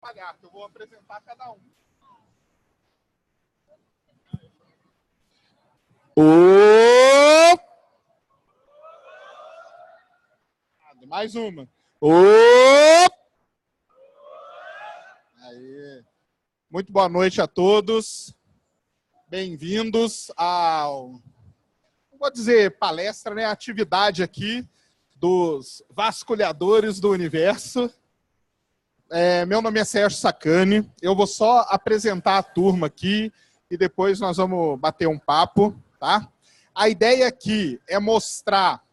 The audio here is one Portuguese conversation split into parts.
atrapalhar, que eu vou apresentar cada um. Mais uma. Aí. Muito boa noite a todos. Bem-vindos ao, vou dizer palestra, né? Atividade aqui dos vasculhadores do universo. Meu nome é Sérgio Sacani. Eu vou só apresentar a turma aqui e depois nós vamos bater um papo, tá? A ideia aqui é mostrar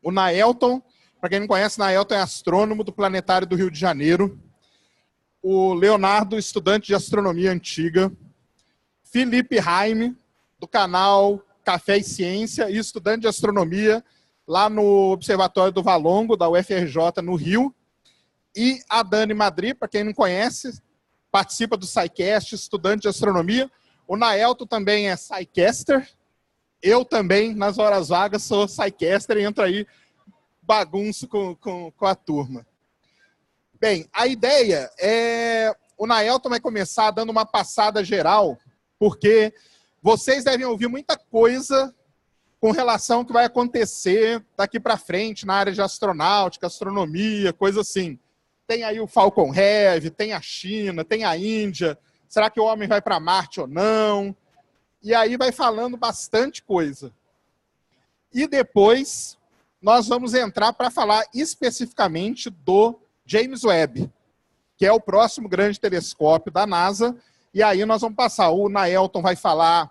o Naelton. Para quem não conhece, Naelton é astrônomo do Planetário do Rio de Janeiro. O Leonardo, estudante de astronomia antiga. Felipe Raime, do canal Café e Ciência, e estudante de astronomia lá no Observatório do Valongo, da UFRJ, no Rio. E a Dani Madri, para quem não conhece, participa do SciCast, estudante de astronomia. O Naelton também é SciCaster. Eu também, nas horas vagas, sou SciCaster e entro aí bagunço com a turma. Bem, a ideia é... O Naelton vai começar dando uma passada geral, porque vocês devem ouvir muita coisa com relação ao que vai acontecer daqui para frente na área de astronáutica, astronomia, coisa assim. Tem aí o Falcon Heavy, tem a China, tem a Índia. Será que o homem vai para Marte ou não? E aí vai falando bastante coisa. E depois nós vamos entrar para falar especificamente do James Webb, que é o próximo grande telescópio da NASA. E aí nós vamos passar. O Naelton vai falar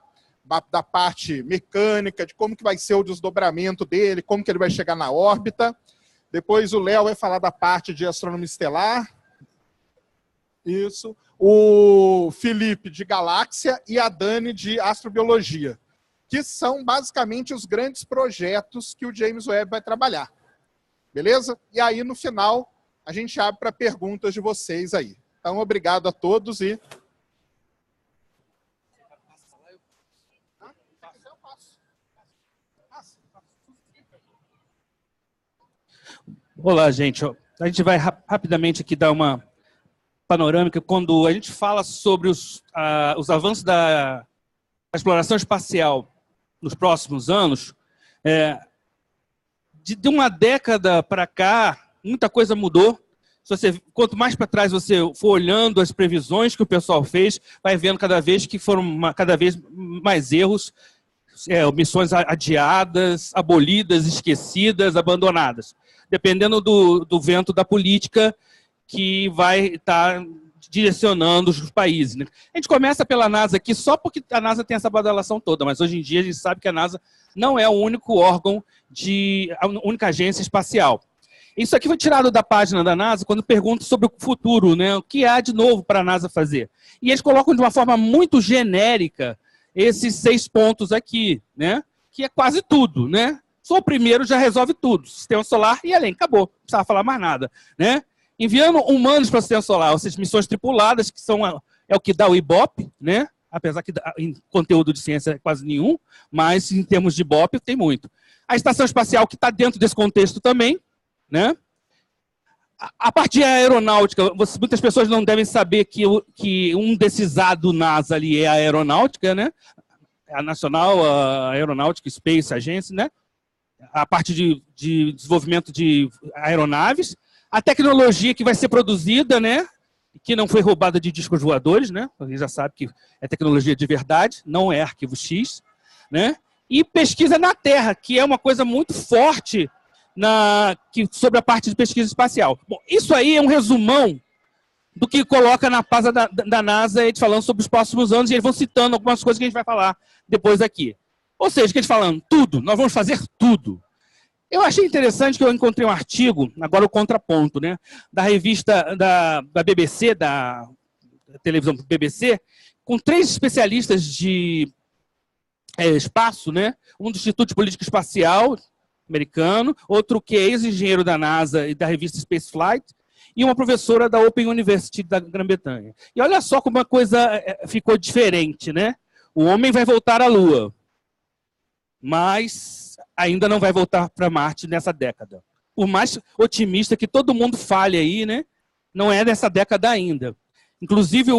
da parte mecânica, de como que vai ser o desdobramento dele, como que ele vai chegar na órbita. Depois o Léo vai falar da parte de astronomia estelar. Isso. O Felipe de galáxia e a Dani de astrobiologia, que são basicamente os grandes projetos que o James Webb vai trabalhar. Beleza? E aí, no final, a gente abre para perguntas de vocês aí. Então, obrigado a todos e... Olá, gente. A gente vai rapidamente aqui dar uma panorâmica. Quando a gente fala sobre os avanços da exploração espacial nos próximos anos, de uma década para cá, muita coisa mudou. Quanto mais para trás você for olhando as previsões que o pessoal fez, vai vendo cada vez que foram cada vez mais erros, missões adiadas, abolidas, esquecidas, abandonadas, dependendo do vento da política que vai estar direcionando os países, né? A gente começa pela NASA aqui só porque a NASA tem essa badalação toda, mas hoje em dia a gente sabe que a NASA não é o único órgão, a única agência espacial. Isso aqui foi tirado da página da NASA quando perguntam sobre o futuro, né? O que há de novo para a NASA fazer. E eles colocam de uma forma muito genérica esses 6 pontos aqui, né? Que é quase tudo, né? Só o primeiro já resolve tudo. Sistema solar e além, acabou. Não precisava falar mais nada, né? Enviando humanos para o sistema solar, ou seja, missões tripuladas, que é o que dá o Ibope, né? Apesar que em conteúdo de ciência é quase nenhum, mas em termos de Ibope tem muito. A estação espacial que está dentro desse contexto também, né? A parte aeronáutica, muitas pessoas não devem saber que um desses A do NASA ali é a aeronáutica, né? A National Aeronautical Space Agency, né? A parte de desenvolvimento de aeronaves, a tecnologia que vai ser produzida, né? Que não foi roubada de discos voadores, né? A gente já sabe que é tecnologia de verdade, não é arquivo X, né? E pesquisa na Terra, que é uma coisa muito forte sobre a parte de pesquisa espacial. Bom, isso aí é um resumão do que coloca na página da NASA, eles falando sobre os próximos anos, e eles vão citando algumas coisas que a gente vai falar depois aqui. Ou seja, que eles falando tudo, nós vamos fazer tudo. Eu achei interessante que eu encontrei um artigo, agora o contraponto, né, da revista da BBC, da televisão BBC, com 3 especialistas de espaço, né, um do Instituto de Política Espacial americano, outro que é ex-engenheiro da NASA e da revista Spaceflight, e uma professora da Open University da Grã-Bretanha. E olha só como a coisa ficou diferente, né? O homem vai voltar à Lua, mas ainda não vai voltar para Marte nessa década. Por mais otimista que todo mundo fale aí, né? não é dessa década ainda. Inclusive,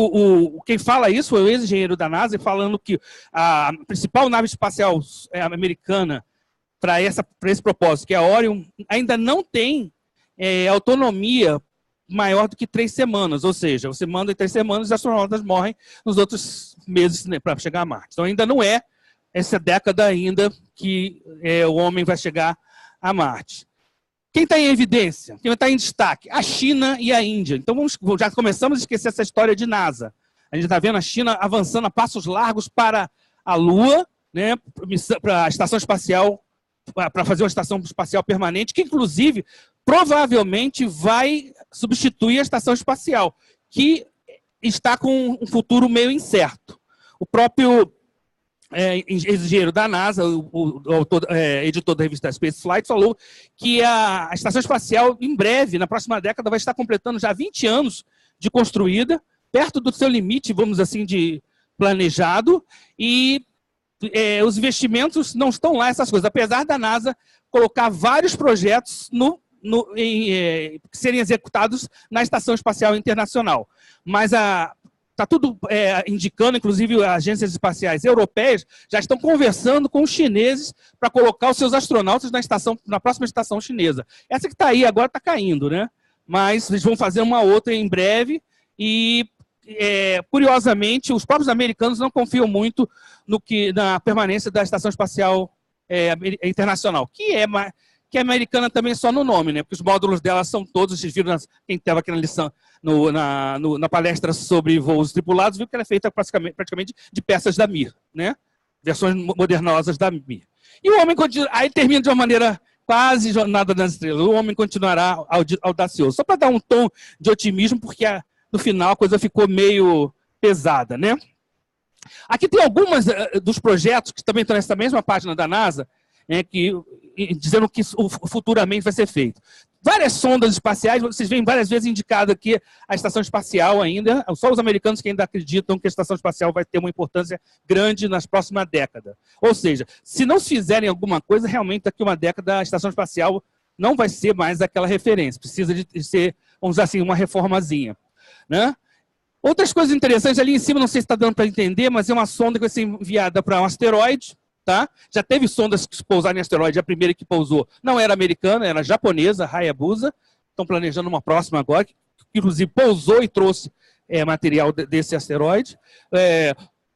quem fala isso foi o ex-engenheiro da NASA, falando que a principal nave espacial americana para esse propósito, que é a Orion, ainda não tem autonomia maior do que 3 semanas. Ou seja, você manda em 3 semanas e os astronautas morrem nos outros meses, né, para chegar a Marte. Então, ainda não é essa década ainda que o homem vai chegar a Marte. Quem está em evidência? Quem está em destaque? A China e a Índia. Então, já começamos a esquecer essa história de NASA. A gente está vendo a China avançando a passos largos para a Lua, né, para a estação espacial, para fazer uma estação espacial permanente, que, inclusive, provavelmente vai substituir a estação espacial, que está com um futuro meio incerto. O próprio engenheiro da NASA, o editor da revista Space Flight, falou que a estação espacial, em breve, na próxima década, vai estar completando já 20 anos de construída, perto do seu limite, vamos assim, de planejado, e os investimentos não estão lá, essas coisas, apesar da NASA colocar vários projetos que serem executados na Estação Espacial Internacional. Mas está tudo indicando, inclusive as agências espaciais europeias já estão conversando com os chineses para colocar os seus astronautas na próxima estação chinesa. Essa que está aí agora está caindo, né? Mas eles vão fazer uma outra em breve e, curiosamente, os próprios americanos não confiam muito na permanência da Estação Espacial Internacional, que é americana também só no nome, né? Porque os módulos dela são todos, vocês viram, quem estava aqui na lição, na palestra sobre voos tripulados, viu que ela é feita praticamente de peças da Mir, né? Versões modernosas da Mir. E o homem continua, aí termina de uma maneira quase Jornada nas Estrelas, o homem continuará audacioso. Só para dar um tom de otimismo, porque no final a coisa ficou meio pesada, né? Aqui tem algumas dos projetos que também estão nessa mesma página da NASA, dizendo que futuramente vai ser feito. Várias sondas espaciais, vocês veem várias vezes indicado aqui a estação espacial ainda, só os americanos que ainda acreditam que a estação espacial vai ter uma importância grande nas próximas décadas. Ou seja, se não se fizerem alguma coisa, realmente daqui a uma década a estação espacial não vai ser mais aquela referência, precisa de ser, vamos dizer assim, uma reformazinha, né? Outras coisas interessantes, ali em cima, não sei se está dando para entender, mas é uma sonda que vai ser enviada para um asteroide. Tá? Já teve sondas que pousaram em asteroide, a primeira que pousou não era americana, era japonesa, Hayabusa. Estão planejando uma próxima agora, que inclusive pousou e trouxe material desse asteroide.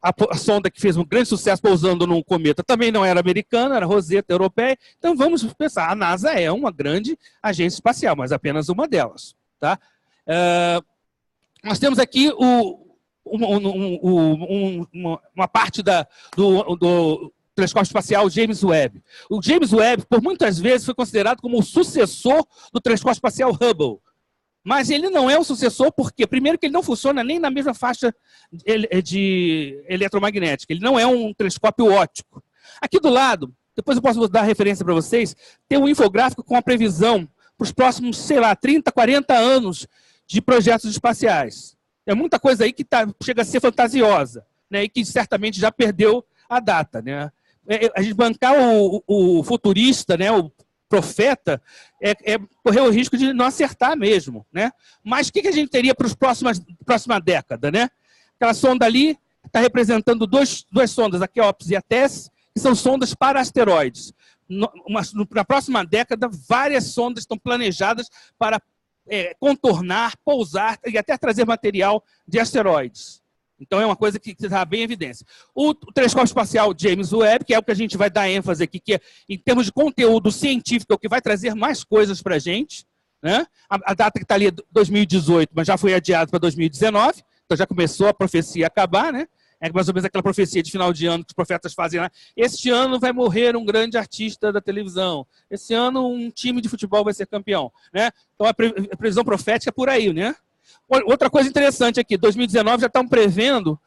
A sonda que fez um grande sucesso pousando num cometa também não era americana, era Rosetta europeia. Então vamos pensar, a NASA é uma grande agência espacial, mas apenas uma delas. Tá? Nós temos aqui uma parte do telescópio espacial James Webb. O James Webb, por muitas vezes, foi considerado como o sucessor do telescópio espacial Hubble. Mas ele não é o sucessor porque, primeiro, que ele não funciona nem na mesma faixa de eletromagnética. Ele não é um telescópio óptico. Aqui do lado, depois eu posso dar referência para vocês, tem um infográfico com a previsão para os próximos, sei lá, 30, 40 anos de projetos espaciais. É muita coisa aí que chega a ser fantasiosa, né, e que certamente já perdeu a data, né? A gente bancar o futurista, né, o profeta, correr o risco de não acertar mesmo, né? Mas o que a gente teria para a próxima década, né? Aquela sonda ali está representando duas sondas, a Keops e a TESS, que são sondas para asteroides. Na próxima década, várias sondas estão planejadas para contornar, pousar e até trazer material de asteroides. Então, é uma coisa que está bem em evidência. O telescópio espacial James Webb, que é o que a gente vai dar ênfase aqui, que em termos de conteúdo científico, é o que vai trazer mais coisas para a gente, né? A data que está ali é 2018, mas já foi adiado para 2019, então já começou a profecia a acabar, né? É mais ou menos aquela profecia de final de ano que os profetas fazem lá. Este ano vai morrer um grande artista da televisão. Esse ano um time de futebol vai ser campeão, né? Então, a previsão profética é por aí, né? Outra coisa interessante aqui, 2019 já estão prevendo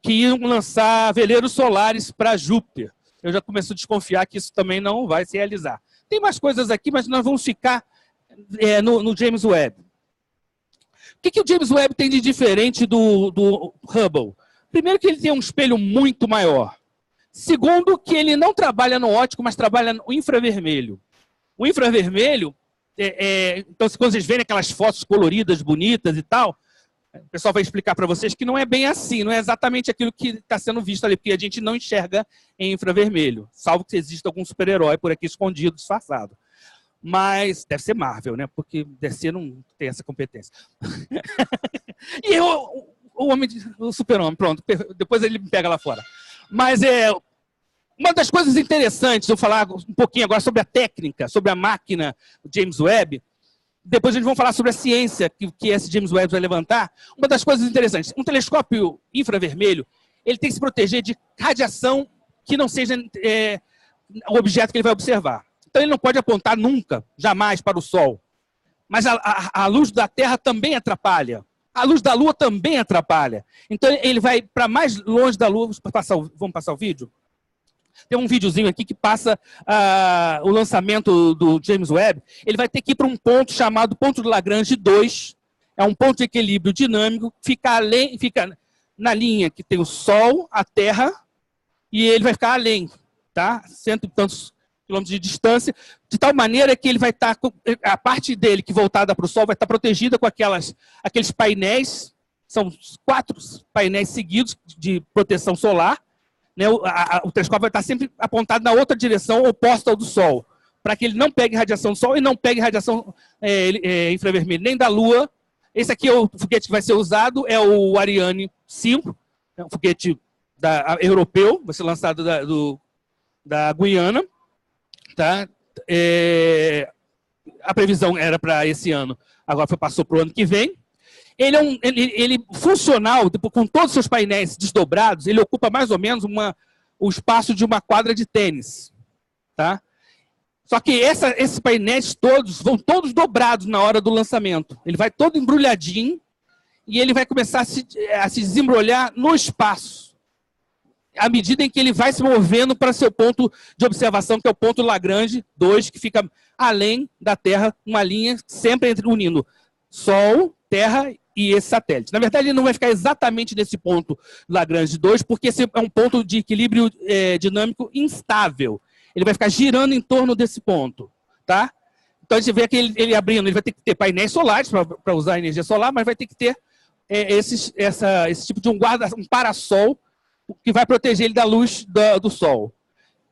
que iam lançar veleiros solares para Júpiter. Eu já começo a desconfiar que isso também não vai se realizar. Tem mais coisas aqui, mas nós vamos ficar no James Webb. O que o James Webb tem de diferente do Hubble? Primeiro que ele tem um espelho muito maior. Segundo que ele não trabalha no óptico, mas trabalha no infravermelho. O infravermelho Então, quando vocês verem aquelas fotos coloridas, bonitas e tal, o pessoal vai explicar para vocês que não é bem assim, não é exatamente aquilo que está sendo visto ali, porque a gente não enxerga em infravermelho, salvo que exista algum super-herói por aqui escondido, disfarçado. Mas deve ser Marvel, né? Porque DC não tem essa competência. E o super-homem, pronto, depois ele me pega lá fora. Mas uma das coisas interessantes, eu vou falar um pouquinho agora sobre a técnica, sobre a máquina James Webb. Depois eles vão falar sobre a ciência que esse James Webb vai levantar. Uma das coisas interessantes, um telescópio infravermelho, ele tem que se proteger de radiação que não seja o objeto que ele vai observar. Então ele não pode apontar nunca, jamais, para o Sol. Mas a luz da Terra também atrapalha. A luz da Lua também atrapalha. Então ele vai para mais longe da Lua. Vamos passar o vídeo? Tem um videozinho aqui que passa o lançamento do James Webb. Ele vai ter que ir para um ponto chamado ponto de Lagrange 2. É um ponto de equilíbrio dinâmico. Fica na linha que tem o Sol, a Terra, e ele vai ficar além, tá? Cento e tantos quilômetros de distância, de tal maneira que ele vai estar, a parte dele que voltada para o Sol vai estar protegida com aqueles painéis, são 4 painéis seguidos de proteção solar, né? O telescópio vai estar sempre apontado na outra direção oposta ao do Sol, para que ele não pegue radiação do Sol e não pegue radiação infravermelha, nem da Lua. Esse aqui é o foguete que vai ser usado, é o Ariane 5, é um foguete europeu, vai ser lançado da Guiana. Tá? A previsão era para esse ano, agora passou para o ano que vem. Ele funcional, com todos os seus painéis desdobrados, ele ocupa mais ou menos o espaço de uma quadra de tênis. Tá? Só que esses painéis todos vão todos dobrados na hora do lançamento. Ele vai todo embrulhadinho e ele vai começar a se desembrulhar no espaço, à medida em que ele vai se movendo para seu ponto de observação, que é o ponto Lagrange 2, que fica além da Terra, uma linha sempre unindo Sol, Terra e esse satélite. Na verdade, ele não vai ficar exatamente nesse ponto Lagrange 2, porque esse é um ponto de equilíbrio dinâmico instável. Ele vai ficar girando em torno desse ponto. Tá? Então, a gente vê que ele abrindo, ele vai ter que ter painéis solares para usar a energia solar, mas vai ter que ter esse tipo de um parasol, que vai proteger ele da luz do Sol.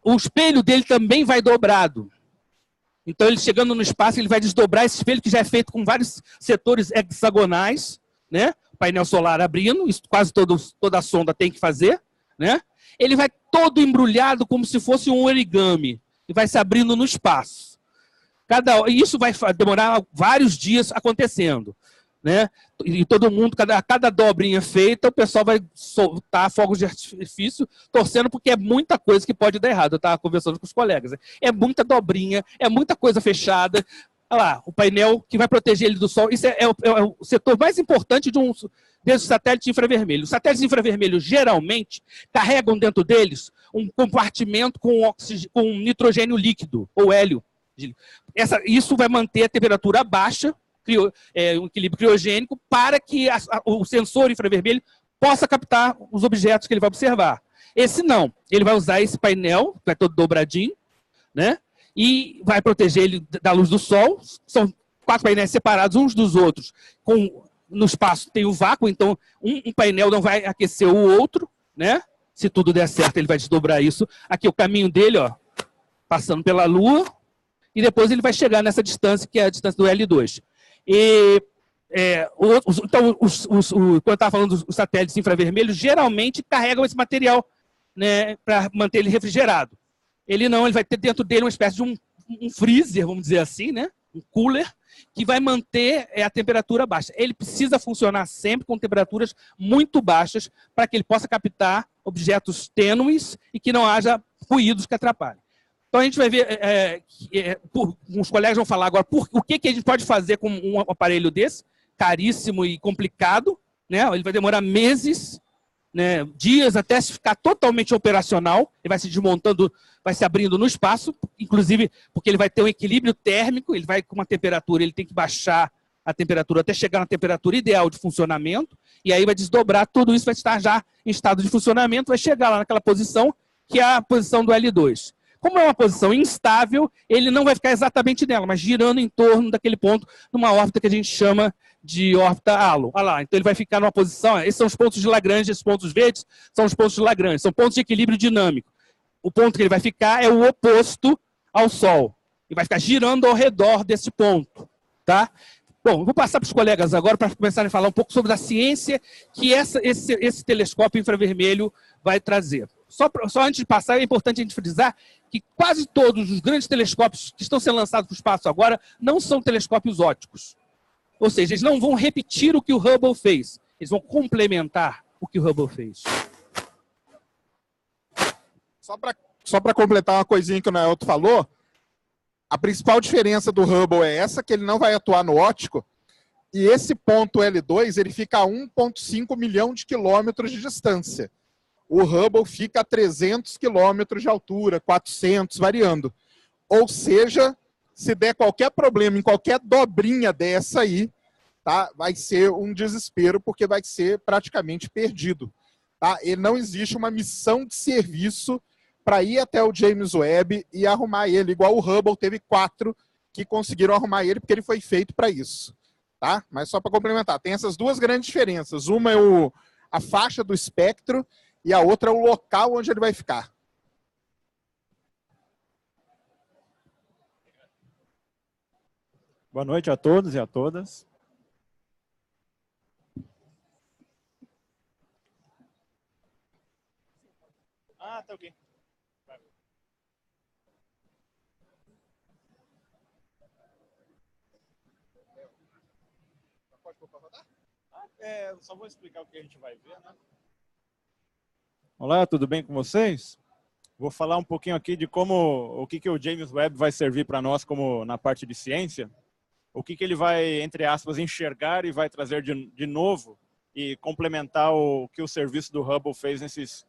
O espelho dele também vai dobrado. Então, ele chegando no espaço, ele vai desdobrar esse espelho, que já é feito com vários setores hexagonais, né? Painel solar abrindo, isso quase toda a sonda tem que fazer, né? Ele vai todo embrulhado como se fosse um origami, e vai se abrindo no espaço. Isso vai demorar vários dias acontecendo, né? E todo mundo, cada dobrinha feita, o pessoal vai soltar fogos de artifício, torcendo, porque é muita coisa que pode dar errado. Eu estava conversando com os colegas. Né? É muita dobrinha, é muita coisa fechada. Olha lá, o painel que vai proteger ele do Sol. Isso é o setor mais importante desde o satélite infravermelho. Os satélites infravermelhos, geralmente, carregam dentro deles um compartimento com nitrogênio líquido, ou hélio. Isso vai manter a temperatura baixa, um equilíbrio criogênico, para que o sensor infravermelho possa captar os objetos que ele vai observar. Esse não. Ele vai usar esse painel, que vai todo dobradinho, né? E vai proteger ele da luz do Sol. São 4 painéis separados uns dos outros. No espaço tem o vácuo, então um painel não vai aquecer o outro, né? Se tudo der certo, ele vai desdobrar isso. Aqui o caminho dele, ó, passando pela Lua, e depois ele vai chegar nessa distância, que é a distância do L2. Então, quando eu estava falando dos satélites infravermelhos, geralmente carregam esse material, né, para manter ele refrigerado. Ele não, ele vai ter dentro dele uma espécie de um freezer, vamos dizer assim, né, um cooler, que vai manter a temperatura baixa. Ele precisa funcionar sempre com temperaturas muito baixas para que ele possa captar objetos tênues e que não haja ruídos que atrapalhem. Então, a gente vai ver, os colegas vão falar agora o que a gente pode fazer com um aparelho desse, caríssimo e complicado, né? Ele vai demorar meses, né, dias, até ficar totalmente operacional. Ele vai se desmontando, vai se abrindo no espaço, inclusive porque ele vai ter um equilíbrio térmico, ele vai com uma temperatura, ele tem que baixar a temperatura até chegar na temperatura ideal de funcionamento, e aí vai desdobrar, tudo isso vai estar já em estado de funcionamento, vai chegar lá naquela posição, que é a posição do L2. Como é uma posição instável, ele não vai ficar exatamente nela, mas girando em torno daquele ponto, numa órbita que a gente chama de órbita halo. Olha lá, então ele vai ficar numa posição, esses são os pontos de Lagrange, esses pontos verdes são os pontos de Lagrange, são pontos de equilíbrio dinâmico. O ponto que ele vai ficar é o oposto ao Sol. Ele vai ficar girando ao redor desse ponto. Tá? Bom, vou passar para os colegas agora para começarem a falar um pouco sobre a ciência que esse telescópio infravermelho vai trazer. Só antes de passar, é importante a gente frisar que quase todos os grandes telescópios que estão sendo lançados para o espaço agora não são telescópios ópticos. Ou seja, eles não vão repetir o que o Hubble fez. Eles vão complementar o que o Hubble fez. Só para completar uma coisinha que o Naelto falou, a principal diferença do Hubble é essa, que ele não vai atuar no óptico, e esse ponto L2 ele fica a 1,5 milhão de quilômetros de distância. O Hubble fica a 300 quilômetros de altura, 400, variando. Ou seja, se der qualquer problema em qualquer dobrinha dessa aí, tá, vai ser um desespero, porque vai ser praticamente perdido. Tá? E não existe uma missão de serviço para ir até o James Webb e arrumar ele, igual o Hubble teve 4 que conseguiram arrumar ele, porque ele foi feito para isso. Tá? Mas só para complementar, tem essas duas grandes diferenças. Uma é a faixa do espectro e a outra é o local onde ele vai ficar. Boa noite a todos e a todas. Tá ok. Só vou explicar o que a gente vai ver, né? Olá, tudo bem com vocês? Vou falar um pouquinho aqui de o que o James Webb vai servir para nós como na parte de ciência. O que ele vai, entre aspas, enxergar e vai trazer de novo e complementar o que o serviço do Hubble fez nesses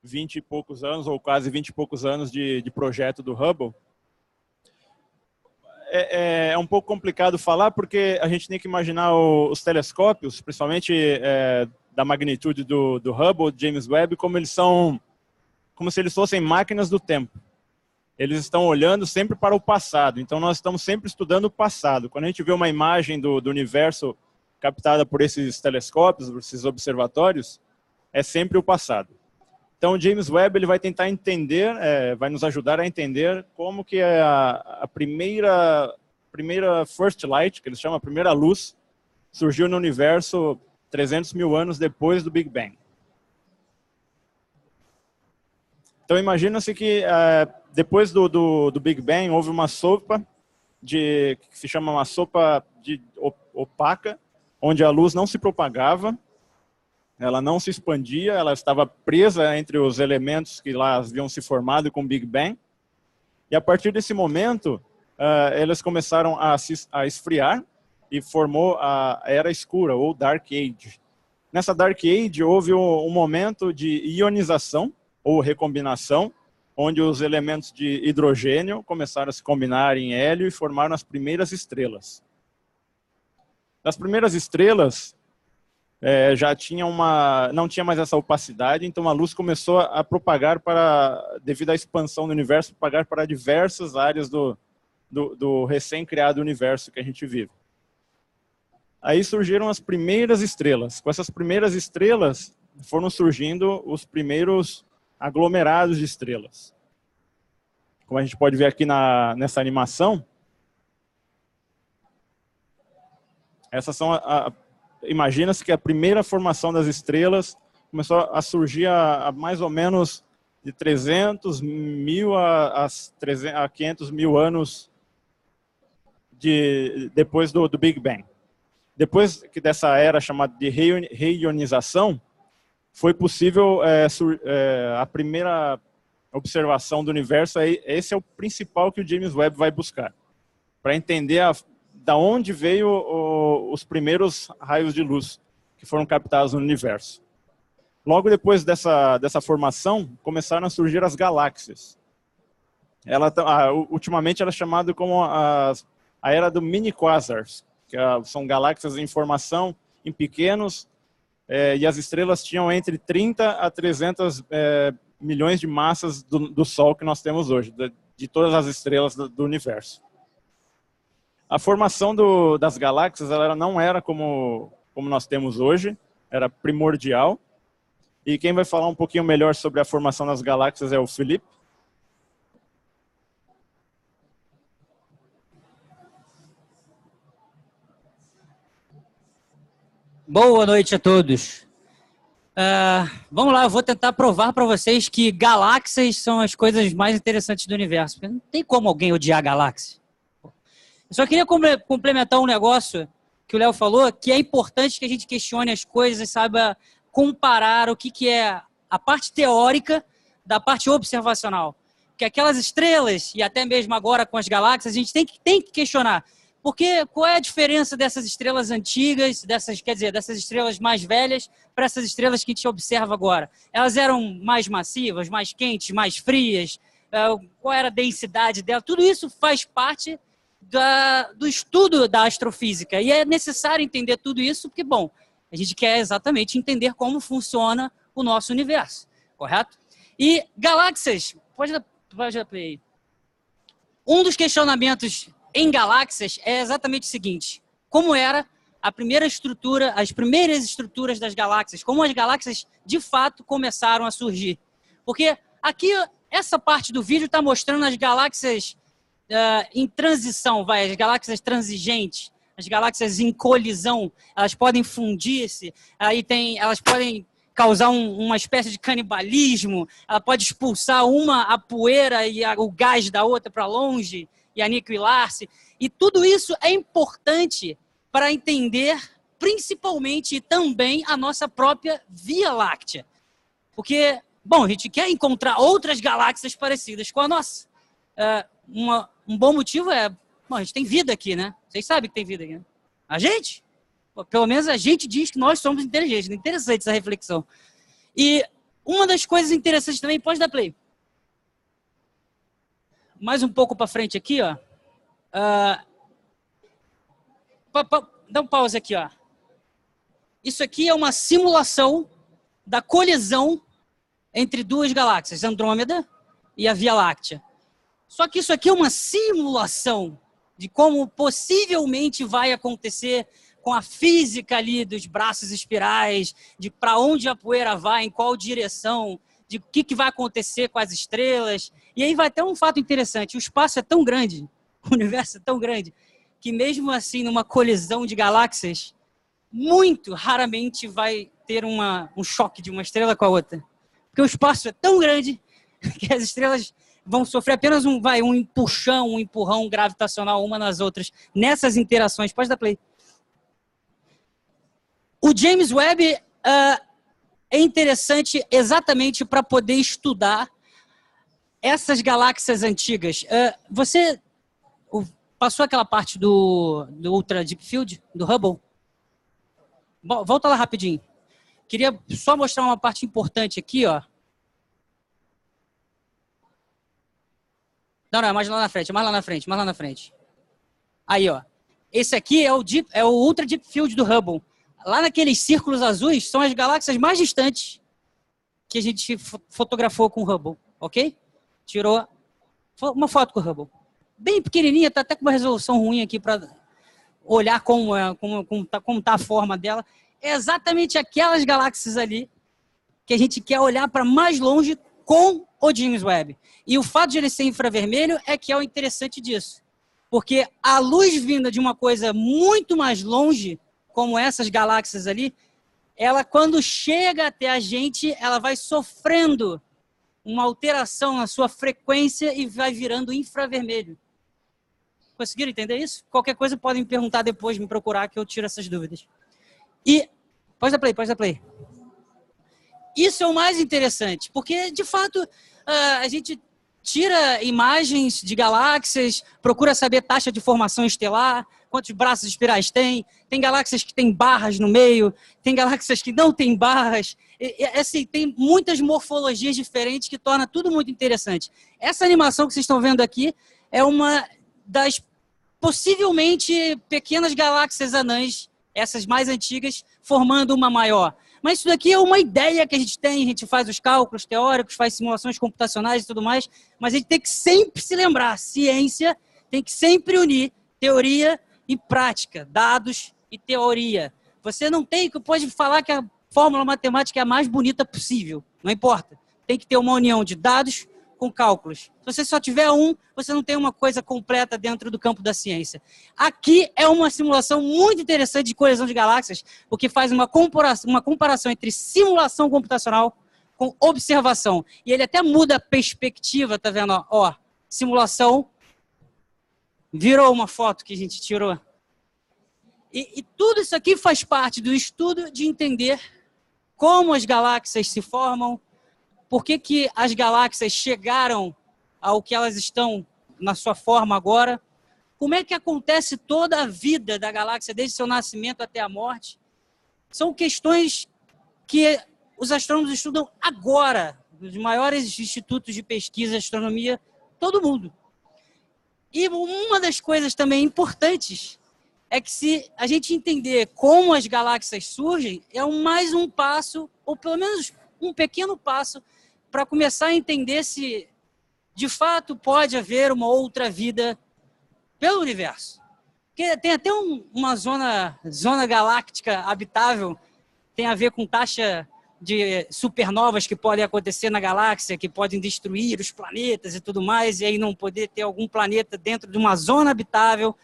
20 e poucos anos, ou quase 20 e poucos anos de projeto do Hubble. É um pouco complicado falar, porque a gente tem que imaginar os telescópios, principalmente da magnitude do Hubble, do James Webb, como se eles fossem máquinas do tempo. Eles estão olhando sempre para o passado, então nós estamos sempre estudando o passado. Quando a gente vê uma imagem do universo captada por esses telescópios, por esses observatórios, é sempre o passado. Então o James Webb ele vai tentar entender, vai nos ajudar a entender como que a primeira first light, que eles chamam a primeira luz, surgiu no universo 300 mil anos depois do Big Bang. Então imagina-se que depois do Big Bang houve uma sopa que se chama uma sopa opaca, onde a luz não se propagava, ela não se expandia, ela estava presa entre os elementos que lá haviam se formado com o Big Bang. E a partir desse momento, elas começaram a esfriar e formou a Era Escura, ou Dark Age. Nessa Dark Age houve um momento de ionização, ou recombinação, onde os elementos de hidrogênio começaram a se combinar em hélio e formaram as primeiras estrelas. As primeiras estrelas não tinha mais essa opacidade, então a luz começou a propagar devido à expansão do universo, propagar para diversas áreas do recém-criado universo que a gente vive. Aí surgiram as primeiras estrelas. Com essas primeiras estrelas foram surgindo os primeiros aglomerados de estrelas. Como a gente pode ver aqui nessa animação, essas são imagina-se que a primeira formação das estrelas começou a surgir a mais ou menos de 300 mil a 500 mil anos depois do Big Bang. Depois dessa era chamada de reionização, foi possível a primeira observação do universo. Esse é o principal que o James Webb vai buscar, para entender da onde veio os primeiros raios de luz que foram captados no universo. Logo depois dessa formação, começaram a surgir as galáxias. Ultimamente ela é chamada como a era do mini-quasars, que são galáxias em formação em pequenos, e as estrelas tinham entre 30 a 300 milhões de massas do Sol que nós temos hoje, de todas as estrelas do universo. A formação das galáxias ela não era como nós temos hoje, era primordial. E quem vai falar um pouquinho melhor sobre a formação das galáxias é o Felipe. Boa noite a todos. Vamos lá, eu vou tentar provar para vocês que galáxias são as coisas mais interessantes do universo. Porque não tem como alguém odiar galáxia. Eu só queria complementar um negócio que o Léo falou, que é importante que a gente questione as coisas e saiba comparar o que é a parte teórica da parte observacional. Porque aquelas estrelas, e até mesmo agora com as galáxias, a gente tem que questionar. Porque qual é a diferença dessas estrelas antigas, dessas estrelas mais velhas, para essas estrelas que a gente observa agora? Elas eram mais massivas, mais quentes, mais frias? Qual era a densidade dela? Tudo isso faz parte do estudo da astrofísica. E é necessário entender tudo isso porque, bom, a gente quer exatamente entender como funciona o nosso universo, correto? E galáxias, pode dar play. Um dos questionamentos em galáxias é exatamente o seguinte: como era a primeira estrutura, as primeiras estruturas das galáxias, como as galáxias de fato começaram a surgir? Porque aqui, essa parte do vídeo está mostrando as galáxias em transição, as galáxias transigentes, as galáxias em colisão, elas podem fundir-se, elas podem causar uma espécie de canibalismo, ela pode expulsar a poeira e o gás da outra para longe e aniquilar-se. E tudo isso é importante para entender, principalmente, também a nossa própria Via Láctea. Porque, bom, a gente quer encontrar outras galáxias parecidas com a nossa. Um bom motivo bom, a gente tem vida aqui, né? Vocês sabem que tem vida aqui, né? A gente? Pelo menos a gente diz que nós somos inteligentes. Interessante essa reflexão. E uma das coisas interessantes também, pode dar play. Mais um pouco para frente aqui, ó. Dá um pause aqui, ó. Isso aqui é uma simulação da colisão entre duas galáxias, Andrômeda e a Via Láctea. Só que isso aqui é uma simulação de como possivelmente vai acontecer com a física ali dos braços espirais, de para onde a poeira vai, em qual direção, de o que vai acontecer com as estrelas. E aí vai ter um fato interessante: o espaço é tão grande, o universo é tão grande, que mesmo assim, numa colisão de galáxias, muito raramente vai ter um choque de uma estrela com a outra. Porque o espaço é tão grande que as estrelas vão sofrer apenas um empurrão gravitacional uma nas outras, nessas interações. Pode dar play. O James Webb é interessante exatamente para poder estudar essas galáxias antigas. Você passou aquela parte do Ultra Deep Field, do Hubble? Volta lá rapidinho. Queria só mostrar uma parte importante aqui, ó. Não, é mais lá na frente, mais lá na frente. Aí, ó. Esse aqui é o Ultra Deep Field do Hubble. Lá naqueles círculos azuis são as galáxias mais distantes que a gente fotografou com o Hubble, ok? Tirou uma foto com o Hubble. Bem pequenininha, tá até com uma resolução ruim aqui para olhar como tá a forma dela. É exatamente aquelas galáxias ali que a gente quer olhar para mais longe com o James Webb. E o fato de ele ser infravermelho é que é o interessante disso. Porque a luz vinda de uma coisa muito mais longe, como essas galáxias ali, ela quando chega até a gente, ela vai sofrendo uma alteração na sua frequência e vai virando infravermelho. Conseguiram entender isso? Qualquer coisa podem me perguntar depois, me procurar, que eu tiro essas dúvidas. E, pode dar play. Isso é o mais interessante, porque, de fato, a gente tira imagens de galáxias, procura saber taxa de formação estelar, quantos braços espirais tem galáxias que têm barras no meio, tem galáxias que não têm barras, assim, tem muitas morfologias diferentes que torna tudo muito interessante. Essa animação que vocês estão vendo aqui é uma das possivelmente pequenas galáxias anãs, essas mais antigas, formando uma maior. Mas isso daqui é uma ideia que a gente tem, a gente faz os cálculos teóricos, faz simulações computacionais e tudo mais, mas a gente tem que sempre se lembrar, ciência tem que sempre unir teoria e prática, dados e teoria. Você não tem, pode falar que a fórmula matemática é a mais bonita possível, não importa. Tem que ter uma união de dados com cálculos. Se você só tiver um, você não tem uma coisa completa dentro do campo da ciência. Aqui é uma simulação muito interessante de colisão de galáxias, porque faz uma comparação entre simulação computacional com observação. E ele até muda a perspectiva, tá vendo? Ó, simulação virou uma foto que a gente tirou. E tudo isso aqui faz parte do estudo de entender como as galáxias se formam, por que as galáxias chegaram ao que elas estão na sua forma agora, como é que acontece toda a vida da galáxia, desde seu nascimento até a morte. São questões que os astrônomos estudam agora, nos maiores institutos de pesquisa de astronomia, todo mundo. E uma das coisas também importantes é que se a gente entender como as galáxias surgem, é mais um passo, ou pelo menos um pequeno passo, para começar a entender se, de fato, pode haver uma outra vida pelo universo. Porque tem até uma zona galáctica habitável, tem a ver com taxa de supernovas que podem acontecer na galáxia, que podem destruir os planetas e tudo mais, e aí não poder ter algum planeta dentro de uma zona habitável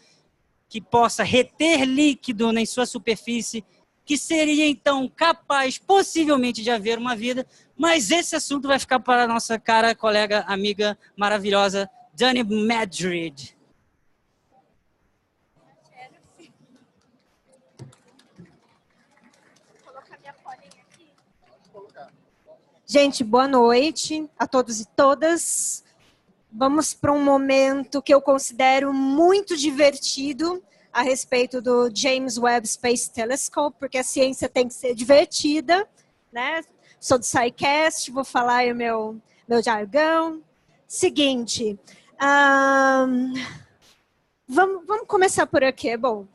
que possa reter líquido em sua superfície, que seria, então, capaz, possivelmente, de haver uma vida, mas esse assunto vai ficar para a nossa cara colega, amiga maravilhosa, Dani Madrid. Gente, boa noite a todos e todas. Vamos para um momento que eu considero muito divertido a respeito do James Webb Space Telescope, porque a ciência tem que ser divertida, né? Sou do SciCast, vou falar aí o meu jargão. Seguinte, vamos começar por aqui. Bom,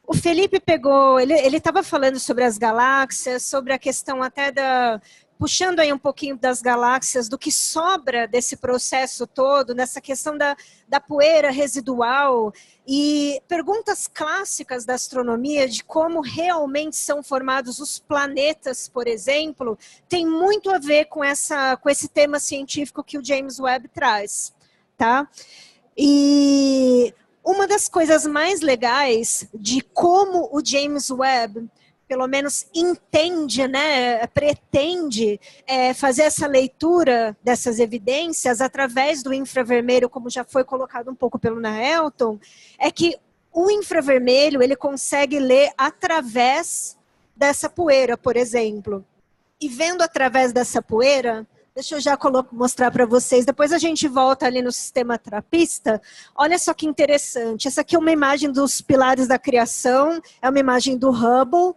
o Felipe pegou, ele estava falando sobre as galáxias, sobre a questão até puxando aí um pouquinho das galáxias, do que sobra desse processo todo, nessa questão da poeira residual, e perguntas clássicas da astronomia de como realmente são formados os planetas, por exemplo, tem muito a ver com esse tema científico que o James Webb traz, tá? E uma das coisas mais legais de como o James Webb pelo menos entende, né, pretende fazer essa leitura dessas evidências através do infravermelho, como já foi colocado um pouco pelo Naelton, é que o infravermelho ele consegue ler através dessa poeira, por exemplo. E vendo através dessa poeira, deixa eu já mostrar para vocês, depois a gente volta ali no sistema trapista. Olha só que interessante, essa aqui é uma imagem dos pilares da criação, é uma imagem do Hubble.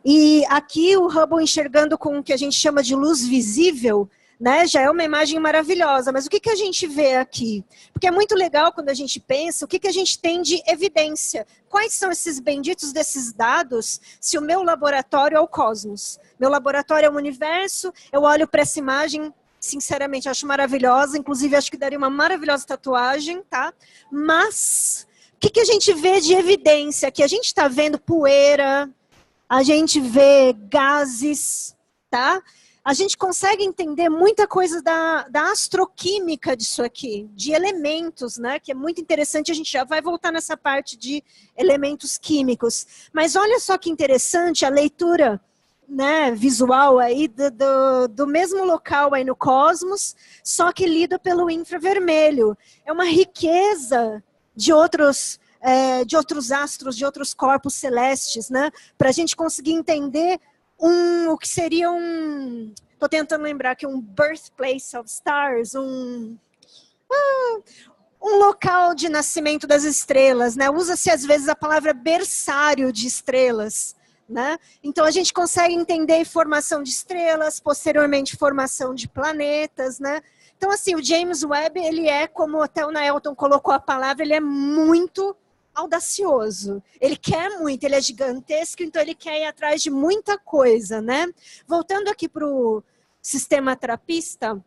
E aqui o Hubble enxergando com o que a gente chama de luz visível, né, já é uma imagem maravilhosa. Mas o que a gente vê aqui? Porque é muito legal quando a gente pensa o que a gente tem de evidência. Quais são esses benditos desses dados se o meu laboratório é o cosmos? Meu laboratório é o universo, eu olho para essa imagem, sinceramente, acho maravilhosa. Inclusive, acho que daria uma maravilhosa tatuagem, tá? Mas o que a gente vê de evidência? Que a gente está vendo poeira, a gente vê gases, tá? A gente consegue entender muita coisa da astroquímica disso aqui, de elementos, né? Que é muito interessante, a gente já vai voltar nessa parte de elementos químicos. Mas olha só que interessante a leitura, né, visual aí do mesmo local aí no cosmos, só que lido pelo infravermelho. É uma riqueza de outros astros, de outros corpos celestes, né? Para a gente conseguir entender o que seria estou tentando lembrar aqui, um birthplace of stars, um local de nascimento das estrelas, né? Usa-se às vezes a palavra berçário de estrelas, né? Então a gente consegue entender formação de estrelas, posteriormente formação de planetas, né? Então assim, o James Webb, ele é, como até o Naelton colocou a palavra, ele é muito audacioso. Ele quer muito, ele é gigantesco, então ele quer ir atrás de muita coisa, né? Voltando aqui para o sistema trapista,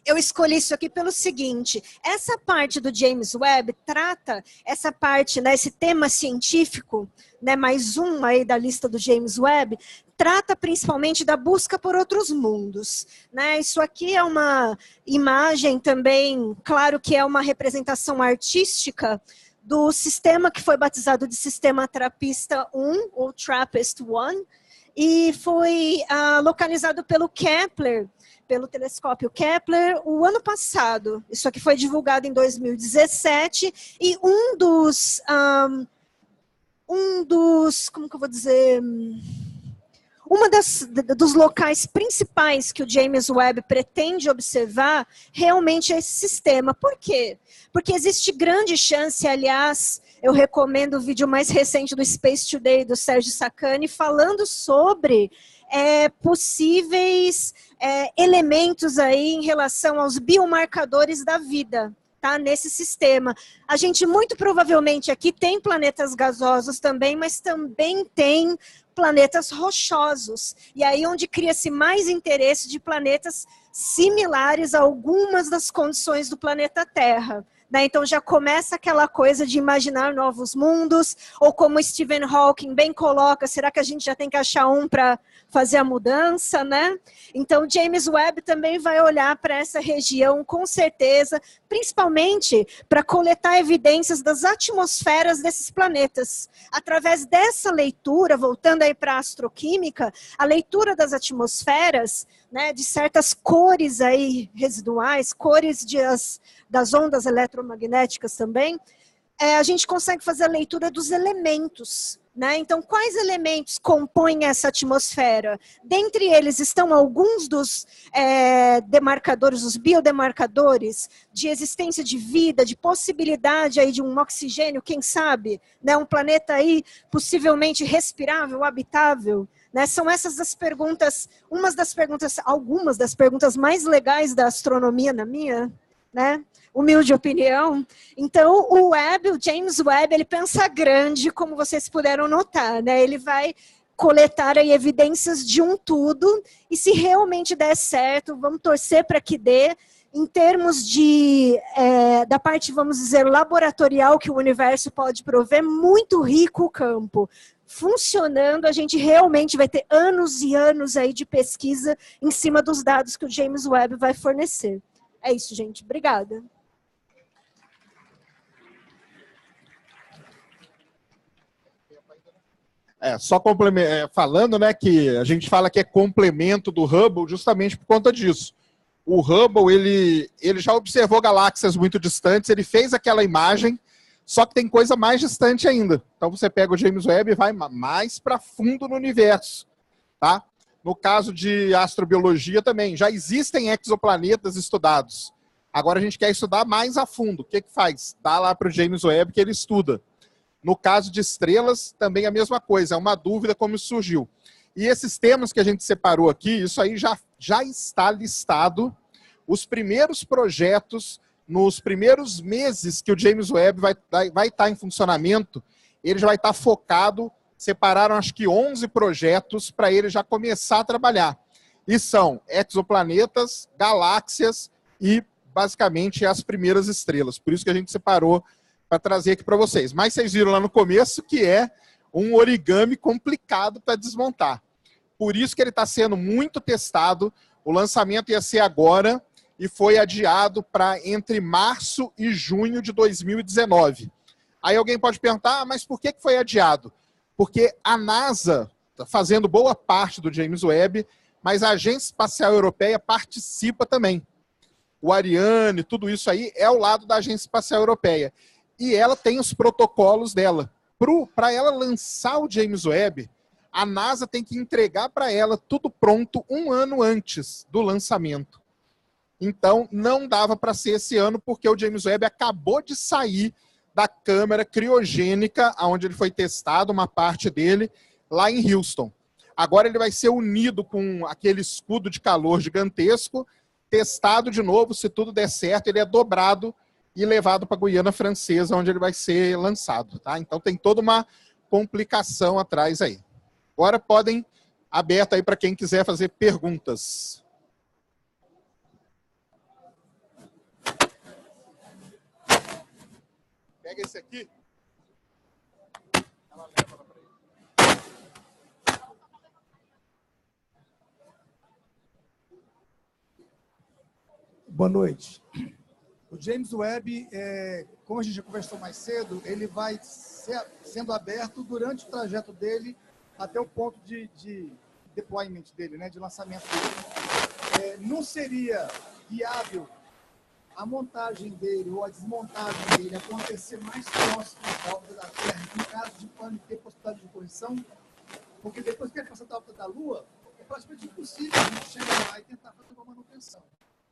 eu escolhi isso aqui pelo seguinte: essa parte do James Webb trata essa parte, né, esse tema científico, né, mais um aí da lista do James Webb, trata principalmente da busca por outros mundos, né? Isso aqui é uma imagem também, claro que é uma representação artística do sistema que foi batizado de Sistema Trapista 1, ou TRAPPIST-1, e foi localizado pelo Kepler, pelo telescópio Kepler, o ano passado. Isso aqui foi divulgado em 2017, e um dos, como que eu vou dizer, dos locais principais que o James Webb pretende observar realmente é esse sistema. Por quê? Porque existe grande chance, aliás, eu recomendo o vídeo mais recente do Space Today, do Sérgio Sacani, falando sobre possíveis elementos aí em relação aos biomarcadores da vida, tá, nesse sistema. A gente muito provavelmente aqui tem planetas gasosos também, mas também tem planetas rochosos. E aí onde cria-se mais interesse de planetas similares a algumas das condições do planeta Terra. Então já começa aquela coisa de imaginar novos mundos, ou como Stephen Hawking bem coloca, será que a gente já tem que achar um para fazer a mudança, né? Então James Webb também vai olhar para essa região com certeza, principalmente para coletar evidências das atmosferas desses planetas. Através dessa leitura, voltando aí para a astroquímica, a leitura das atmosferas, né, de certas cores aí residuais, cores das ondas eletromagnéticas também, a gente consegue fazer a leitura dos elementos, né? Então, quais elementos compõem essa atmosfera? Dentre eles estão alguns dos demarcadores, os biodemarcadores de existência de vida, de possibilidade aí de um oxigênio, quem sabe, né? Um planeta aí possivelmente respirável, habitável. Né, são essas as perguntas, algumas das perguntas mais legais da astronomia na minha, né, humilde opinião. Então, o James Webb, ele pensa grande, como vocês puderam notar, né? Ele vai coletar aí evidências de um tudo, e se realmente der certo, vamos torcer para que dê, em termos da parte, vamos dizer, laboratorial que o universo pode prover, muito rico o campo. Funcionando, a gente realmente vai ter anos e anos aí de pesquisa em cima dos dados que o James Webb vai fornecer. É isso, gente. Obrigada. Só falando, né, que a gente fala que é complemento do Hubble justamente por conta disso. O Hubble, ele já observou galáxias muito distantes, ele fez aquela imagem, só que tem coisa mais distante ainda. Então você pega o James Webb e vai mais para fundo no universo, tá? No caso de astrobiologia também, já existem exoplanetas estudados. Agora a gente quer estudar mais a fundo. O que faz? Dá lá para o James Webb que ele estuda. No caso de estrelas, também a mesma coisa. É uma dúvida como isso surgiu. E esses temas que a gente separou aqui, isso aí já está listado. Os primeiros projetos, nos primeiros meses que o James Webb vai estar em funcionamento, ele já vai estar focado, separaram acho que 11 projetos para ele já começar a trabalhar. E são exoplanetas, galáxias e basicamente as primeiras estrelas. Por isso que a gente separou para trazer aqui para vocês. Mas vocês viram lá no começo que é um origami complicado para desmontar. Por isso que ele está sendo muito testado. O lançamento ia ser agora e foi adiado para entre março e junho de 2019. Aí alguém pode perguntar, mas por que foi adiado? Porque a NASA está fazendo boa parte do James Webb, mas a Agência Espacial Europeia participa também. O Ariane, tudo isso aí é ao lado da Agência Espacial Europeia. E ela tem os protocolos dela. Para ela lançar o James Webb, a NASA tem que entregar para ela tudo pronto um ano antes do lançamento. Então, não dava para ser esse ano, porque o James Webb acabou de sair da câmara criogênica, onde ele foi testado, uma parte dele, lá em Houston. Agora ele vai ser unido com aquele escudo de calor gigantesco, testado de novo, se tudo der certo, ele é dobrado e levado para a Guiana Francesa, onde ele vai ser lançado. Tá? Então tem toda uma complicação atrás aí. Agora podem, aberto aí para quem quiser fazer perguntas. Pega esse aqui. Ela leva para ele. Boa noite. O James Webb, como a gente já conversou mais cedo, ele vai sendo aberto durante o trajeto dele até o ponto de deployment dele, né, de lançamento dele. Não seria viável a montagem dele ou a desmontagem dele acontecer mais próximo da órbita da Terra, em caso de ter possibilidade de correção? Porque depois que ele passar da órbita da Lua, é praticamente impossível a gente chegar lá e tentar fazer uma manutenção.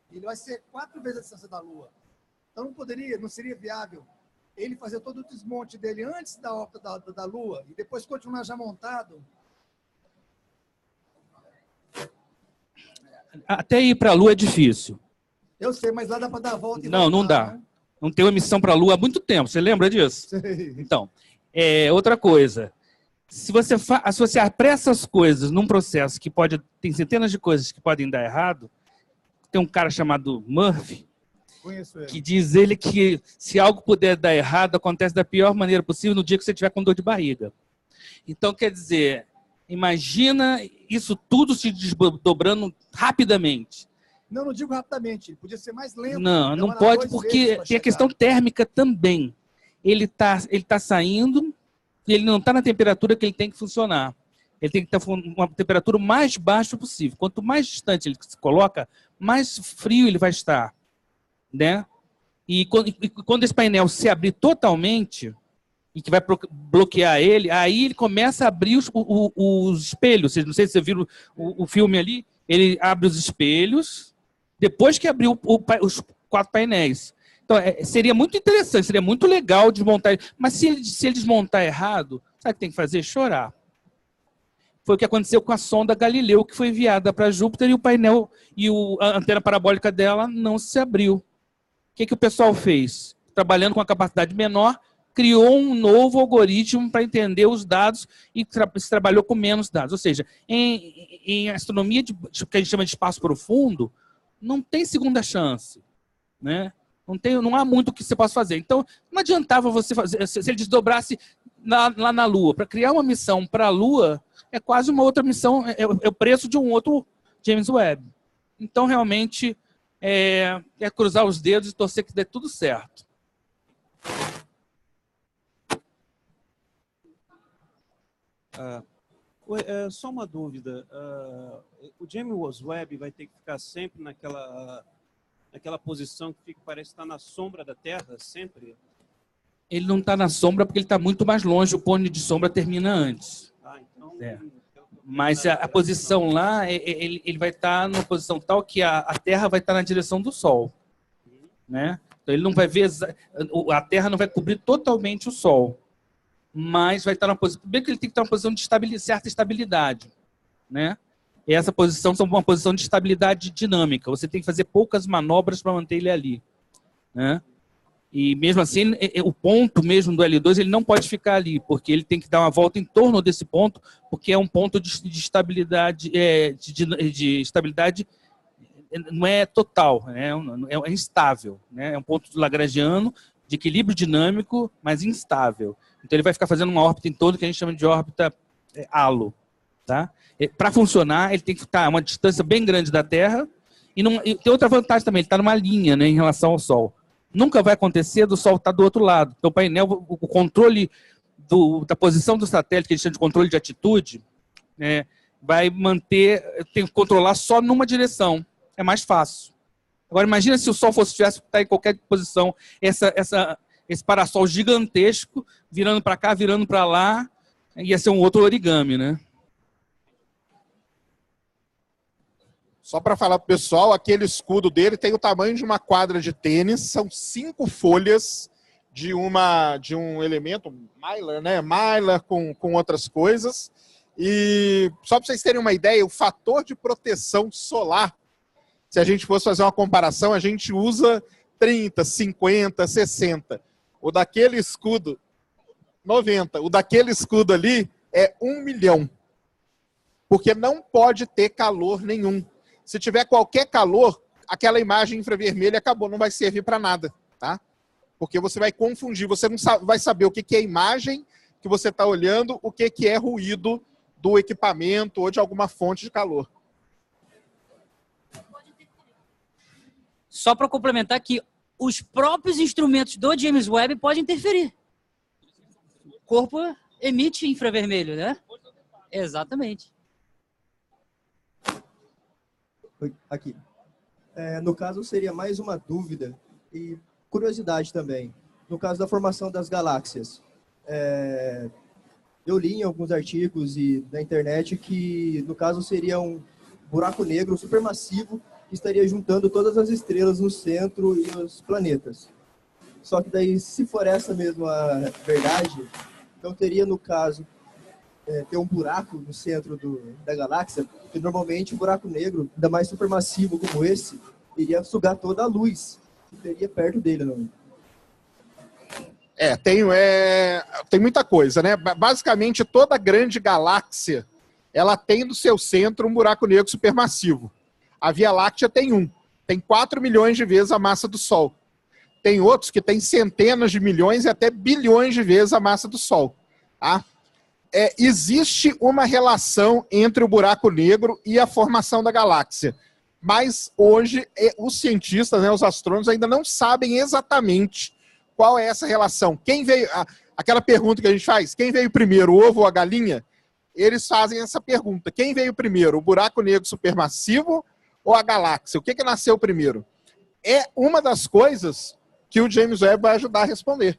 Ele vai ser 4 vezes a distância da Lua. Então não seria viável ele fazer todo o desmonte dele antes da órbita da Lua e depois continuar já montado? Até ir para a Lua é difícil. Eu sei, mas lá dá para dar a volta e não, voltar, não dá. Né? Não tem uma missão para a Lua há muito tempo. Você lembra disso? Sei. Então, outra coisa. Se você associar para essas coisas num processo que tem centenas de coisas que podem dar errado, tem um cara chamado Murphy, que diz ele que se algo puder dar errado, acontece da pior maneira possível no dia que você estiver com dor de barriga. Então, quer dizer, imagina isso tudo se desdobrando rapidamente. Não digo rapidamente, podia ser mais lento. Não pode, porque tem a questão térmica também. Ele tá saindo e ele não está na temperatura que ele tem que funcionar. Ele tem que estar uma temperatura mais baixa possível. Quanto mais distante ele se coloca, mais frio ele vai estar, né? E quando esse painel se abrir totalmente e que vai bloquear ele, aí ele começa a abrir os espelhos. Não sei se você viu o filme ali. Ele abre os espelhos depois que abriu os 4 painéis. Então, seria muito interessante, seria muito legal desmontar. Mas se ele desmontar errado, sabe o que tem que fazer? Chorar. Foi o que aconteceu com a sonda Galileu, que foi enviada para Júpiter e o painel e a antena parabólica dela não se abriu. O que o pessoal fez? Trabalhando com a capacidade menor, criou um novo algoritmo para entender os dados e se trabalhou com menos dados. Ou seja, em astronomia que a gente chama de espaço profundo, não tem segunda chance, né? Não há muito o que você possa fazer. Então, não adiantava você fazer, se ele desdobrasse lá na Lua. Para criar uma missão para a Lua, é quase uma outra missão, é o preço de um outro James Webb. Então, realmente, é cruzar os dedos e torcer que dê tudo certo. Só uma dúvida. O James Webb vai ter que ficar sempre naquela posição que parece estar na sombra da Terra, sempre? Ele não está na sombra porque ele está muito mais longe, o cone de sombra termina antes. Então, Mas a posição lá, ele vai estar numa posição tal que a Terra vai estar na direção do Sol, né? Então ele não vai ver, a Terra não vai cobrir totalmente o Sol, mas vai estar numa posição, bem que ele tem que estar numa posição de certa estabilidade, né? E essa posição é uma posição de estabilidade dinâmica. Você tem que fazer poucas manobras para manter ele ali, né? E mesmo assim, o ponto mesmo do L2, ele não pode ficar ali, porque ele tem que dar uma volta em torno desse ponto, porque é um ponto de estabilidade, de estabilidade não é total, né? É instável, né? É um ponto lagrangiano de equilíbrio dinâmico, mas instável. Então ele vai ficar fazendo uma órbita em torno que a gente chama de órbita halo, tá? Para funcionar, ele tem que estar a uma distância bem grande da Terra, e tem outra vantagem também, ele está numa linha, né, em relação ao Sol. Nunca vai acontecer do Sol estar do outro lado. Então, o painel, o controle da posição do satélite, que eles chamam de controle de atitude, né, vai tem que controlar só numa direção. É mais fácil. Agora, imagina se o Sol tivesse que estar em qualquer posição, esse parassol gigantesco, virando para cá, virando para lá, ia ser um outro origami, né? Só para falar para o pessoal, aquele escudo dele tem o tamanho de uma quadra de tênis, são 5 folhas de um elemento, mylar, né? Mylar com outras coisas. E só para vocês terem uma ideia, o fator de proteção solar, se a gente fosse fazer uma comparação, a gente usa 30, 50, 60. O daquele escudo, 90. O daquele escudo ali é 1 milhão. Porque não pode ter calor nenhum. Se tiver qualquer calor, aquela imagem infravermelha acabou, não vai servir para nada, tá? Porque você vai confundir, você não vai saber o que é imagem que você está olhando, o que é ruído do equipamento ou de alguma fonte de calor. Só para complementar que os próprios instrumentos do James Webb podem interferir. O corpo emite infravermelho, né? Exatamente. Aqui. No caso, seria mais uma dúvida e curiosidade também. No caso da formação das galáxias, eu li em alguns artigos e na internet que, no caso, seria um buraco negro supermassivo que estaria juntando todas as estrelas no centro e os planetas. Só que daí, se for essa mesmo a verdade, então teria, no caso, ter um buraco no centro da galáxia, porque normalmente o buraco negro, ainda mais supermassivo como esse, iria sugar toda a luz que teria perto dele. Não? Tem muita coisa, né? Basicamente, toda grande galáxia, ela tem no seu centro um buraco negro supermassivo. A Via Láctea tem um. Tem 4 milhões de vezes a massa do Sol. Tem outros que têm centenas de milhões e até bilhões de vezes a massa do Sol. Tá? Existe uma relação entre o buraco negro e a formação da galáxia. Mas hoje os cientistas, né, os astrônomos, ainda não sabem exatamente qual é essa relação. Quem veio, aquela pergunta que a gente faz, quem veio primeiro, o ovo ou a galinha? Eles fazem essa pergunta. Quem veio primeiro, o buraco negro supermassivo ou a galáxia? O que nasceu primeiro? É uma das coisas que o James Webb vai ajudar a responder.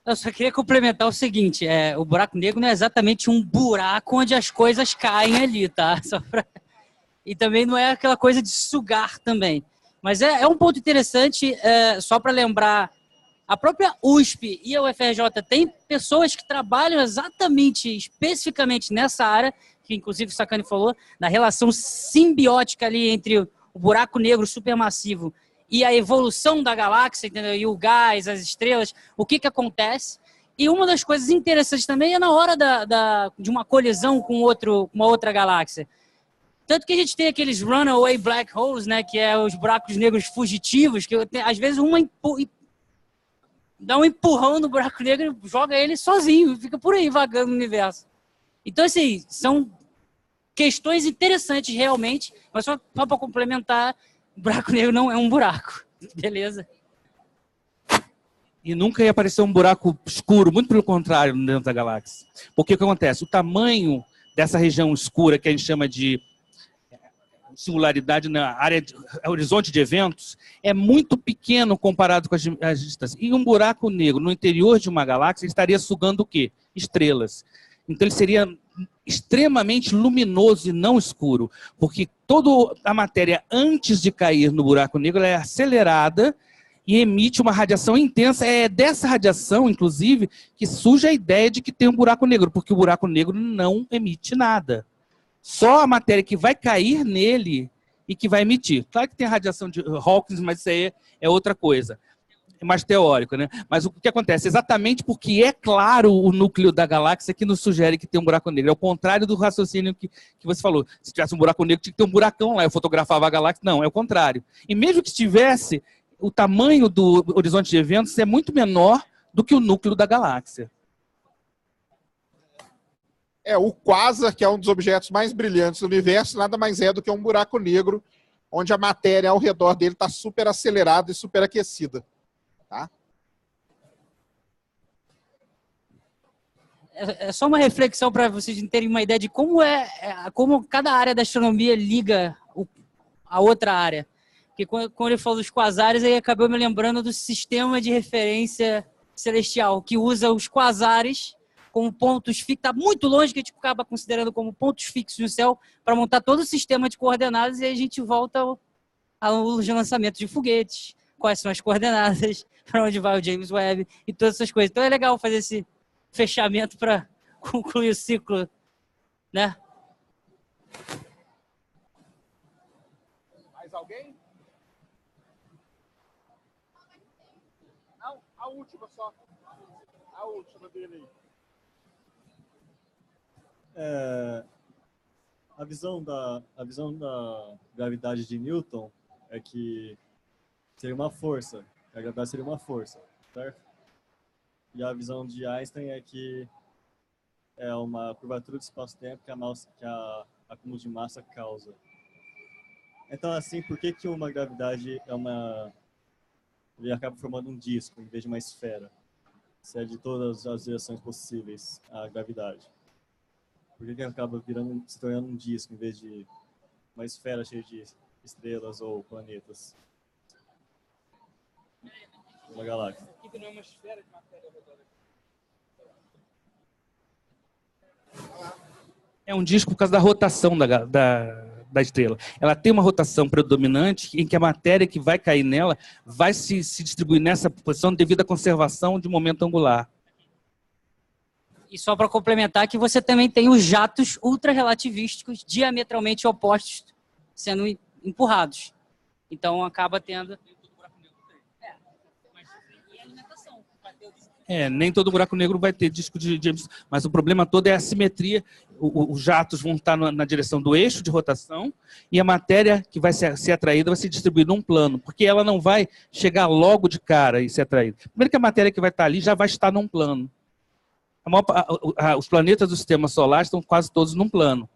Eu só queria complementar o seguinte, o buraco negro não é exatamente um buraco onde as coisas caem ali, tá? E também não é aquela coisa de sugar também. Mas é um ponto interessante, só para lembrar, a própria USP e a UFRJ tem pessoas que trabalham exatamente, especificamente nessa área, que inclusive o Sacani falou, na relação simbiótica ali entre o buraco negro supermassivo e a evolução da galáxia, entendeu? E o gás, as estrelas, o que acontece. E uma das coisas interessantes também é na hora de uma colisão com uma outra galáxia. Tanto que a gente tem aqueles runaway black holes, né, que é os buracos negros fugitivos, que às vezes dá um empurrão no buraco negro e joga ele sozinho, fica por aí vagando no universo. Então, assim, são questões interessantes realmente, mas só para complementar, o buraco negro não é um buraco, beleza? E nunca ia aparecer um buraco escuro, muito pelo contrário, dentro da galáxia. Porque o que acontece? O tamanho dessa região escura, que a gente chama de singularidade na área, horizonte de eventos, é muito pequeno comparado com as distâncias. E um buraco negro no interior de uma galáxia estaria sugando o quê? Estrelas. Então ele seria extremamente luminoso e não escuro, porque toda a matéria antes de cair no buraco negro é acelerada e emite uma radiação intensa. É dessa radiação, inclusive, que surge a ideia de que tem um buraco negro, porque o buraco negro não emite nada. Só a matéria que vai cair nele e que vai emitir. Claro que tem a radiação de Hawking, mas isso aí é outra coisa. É mais teórico, né? Mas o que acontece? Exatamente porque é claro o núcleo da galáxia que nos sugere que tem um buraco negro. É o contrário do raciocínio que você falou. Se tivesse um buraco negro, tinha que ter um buracão lá. Eu fotografava a galáxia. Não, é o contrário. E mesmo que tivesse, o tamanho do horizonte de eventos é muito menor do que o núcleo da galáxia. O quasar, que é um dos objetos mais brilhantes do universo, nada mais é do que um buraco negro, onde a matéria ao redor dele está super acelerada e superaquecida. Tá? É só uma reflexão para vocês terem uma ideia de como como cada área da astronomia liga a outra área. Porque quando ele falou dos quasares, aí acabou me lembrando do sistema de referência celestial, que usa os quasares como pontos fixos, está muito longe, que a gente acaba considerando como pontos fixos no céu, para montar todo o sistema de coordenadas, e aí a gente volta ao lançamento de foguetes, quais são as coordenadas, para onde vai o James Webb, e todas essas coisas. Então é legal fazer esse fechamento para concluir o ciclo, né? Mais alguém? A última só. A última dele aí. A visão da gravidade de Newton é que seria uma força. A gravidade seria uma força, certo? E a visão de Einstein é que é uma curvatura do espaço-tempo que a acúmulo de massa causa. Então, assim, por que uma gravidade ele acaba formando um disco em vez de uma esfera? Se é de todas as direções possíveis a gravidade. Por que acaba se tornando um disco em vez de uma esfera cheia de estrelas ou planetas? Uma galáxia. Que não é uma esfera de matéria rodando. É um disco por causa da rotação da estrela. Ela tem uma rotação predominante em que a matéria que vai cair nela vai se distribuir nessa posição devido à conservação de momento angular. E só para complementar que você também tem os jatos ultrarrelativísticos diametralmente opostos sendo empurrados. Então acaba tendo... Nem todo buraco negro vai ter disco de James, mas o problema todo é a assimetria. Os jatos vão estar na direção do eixo de rotação e a matéria que vai ser atraída vai se distribuir num plano, porque ela não vai chegar logo de cara e ser atraída. Primeiro que a matéria que vai estar ali já vai estar num plano. Os planetas do sistema solar estão quase todos num plano.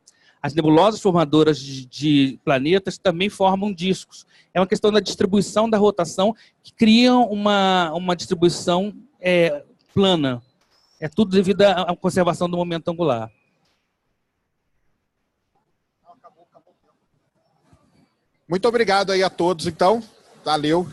As nebulosas formadoras de planetas também formam discos. É uma questão da distribuição da rotação que criam uma distribuição plana. É tudo devido à conservação do momento angular. Muito obrigado aí a todos, então. Valeu.